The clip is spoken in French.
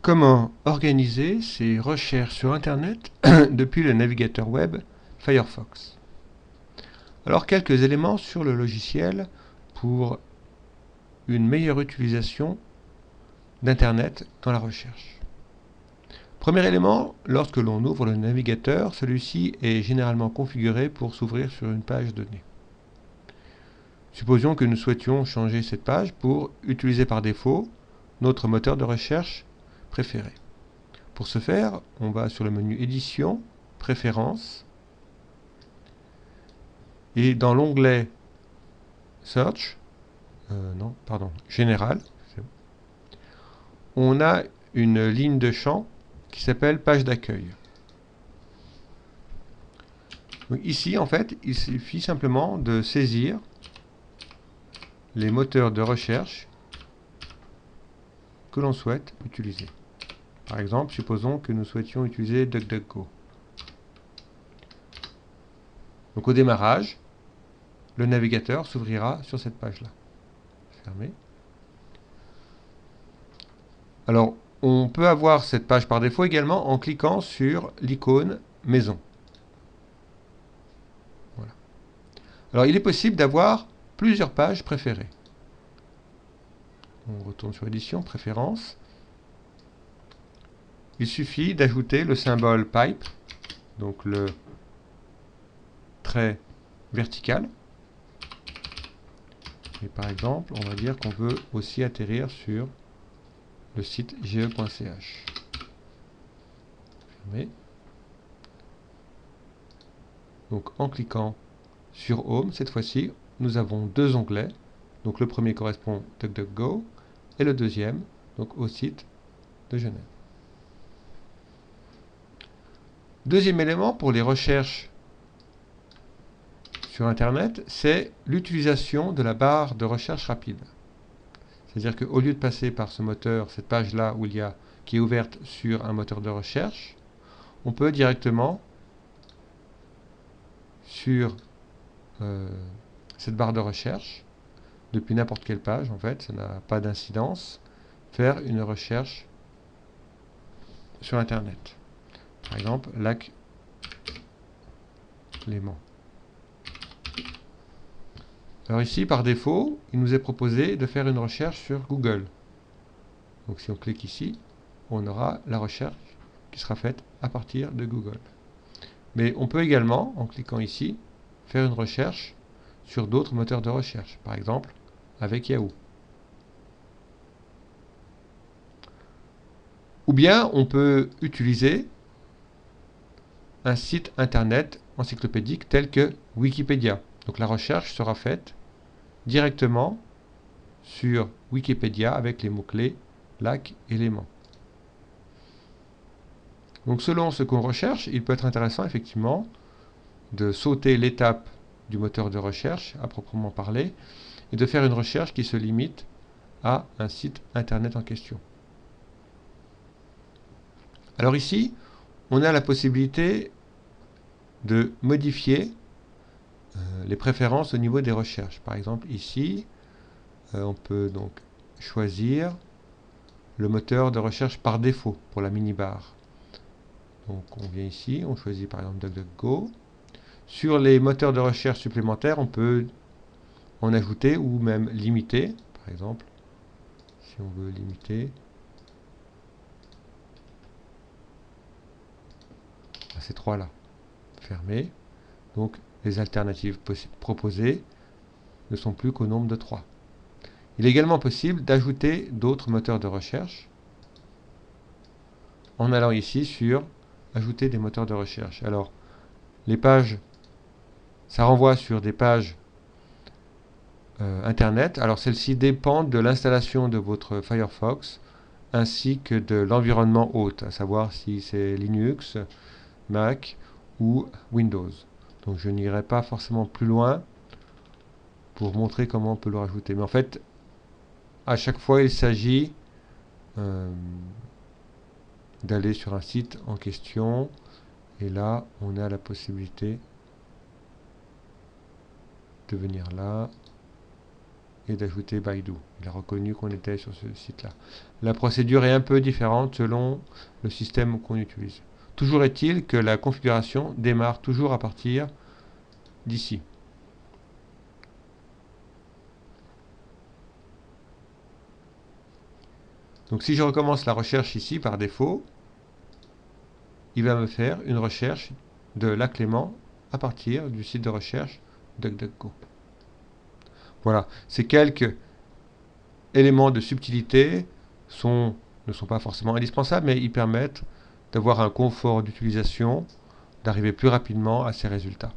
Comment organiser ses recherches sur Internet depuis le navigateur web Firefox? Alors, quelques éléments sur le logiciel pour une meilleure utilisation d'Internet dans la recherche. Premier élément, lorsque l'on ouvre le navigateur, celui-ci est généralement configuré pour s'ouvrir sur une page donnée. Supposons que nous souhaitions changer cette page pour utiliser par défaut notre moteur de recherche préféré. Pour ce faire, on va sur le menu Édition, Préférences, et dans l'onglet Search, Général, on a une ligne de champ qui s'appelle Page d'accueil. Ici, en fait, il suffit simplement de saisir les moteurs de recherche que l'on souhaite utiliser. Par exemple, supposons que nous souhaitions utiliser DuckDuckGo. Donc au démarrage, le navigateur s'ouvrira sur cette page-là. Fermé. Alors, on peut avoir cette page par défaut également en cliquant sur l'icône Maison. Voilà. Alors, il est possible d'avoir plusieurs pages préférées. On retourne sur Édition, Préférences. Il suffit d'ajouter le symbole pipe, donc le trait vertical. Et par exemple, on va dire qu'on veut aussi atterrir sur le site ge.ch. Fermé. Donc en cliquant sur Home, cette fois-ci, nous avons deux onglets. Donc le premier correspond à DuckDuckGo et le deuxième donc au site de Genève. Deuxième élément pour les recherches sur Internet, c'est l'utilisation de la barre de recherche rapide. C'est-à-dire qu'au lieu de passer par ce moteur, cette page-là qui est ouverte sur un moteur de recherche, on peut directement sur cette barre de recherche, depuis n'importe quelle page, en fait, ça n'a pas d'incidence, faire une recherche sur Internet. Par exemple, lac Léman. Alors ici, par défaut, il nous est proposé de faire une recherche sur Google. Donc si on clique ici, on aura la recherche qui sera faite à partir de Google. Mais on peut également, en cliquant ici, faire une recherche sur d'autres moteurs de recherche. Par exemple, avec Yahoo. Ou bien, on peut utiliser un site internet encyclopédique tel que Wikipédia. Donc la recherche sera faite directement sur Wikipédia avec les mots-clés lac et Léman. Donc selon ce qu'on recherche, il peut être intéressant effectivement de sauter l'étape du moteur de recherche à proprement parler et de faire une recherche qui se limite à un site internet en question. Alors ici, on a la possibilité de modifier les préférences au niveau des recherches. Par exemple, ici, on peut donc choisir le moteur de recherche par défaut pour la mini-barre. Donc on vient ici, on choisit par exemple DuckDuckGo. Sur les moteurs de recherche supplémentaires, on peut en ajouter ou même limiter. Par exemple, si on veut limiter à ces trois-là. Fermé. Donc les alternatives proposées ne sont plus qu'au nombre de 3. Il est également possible d'ajouter d'autres moteurs de recherche en allant ici sur ajouter des moteurs de recherche. Alors, les pages, ça renvoie sur des pages Internet. Alors, celles-ci dépendent de l'installation de votre Firefox ainsi que de l'environnement hôte, à savoir si c'est Linux, Mac ou Windows. Donc, je n'irai pas forcément plus loin pour montrer comment on peut le rajouter. Mais en fait, à chaque fois, il s'agit d'aller sur un site en question et là on a la possibilité de venir là et d'ajouter Baidu. Il a reconnu qu'on était sur ce site-là. La procédure est un peu différente selon le système qu'on utilise. Toujours est-il que la configuration démarre toujours à partir d'ici. Donc si je recommence la recherche ici par défaut, il va me faire une recherche de la Clément à partir du site de recherche DuckDuckGo. Voilà, ces quelques éléments de subtilité ne sont pas forcément indispensables, mais ils permettent d'avoir un confort d'utilisation, d'arriver plus rapidement à ces résultats.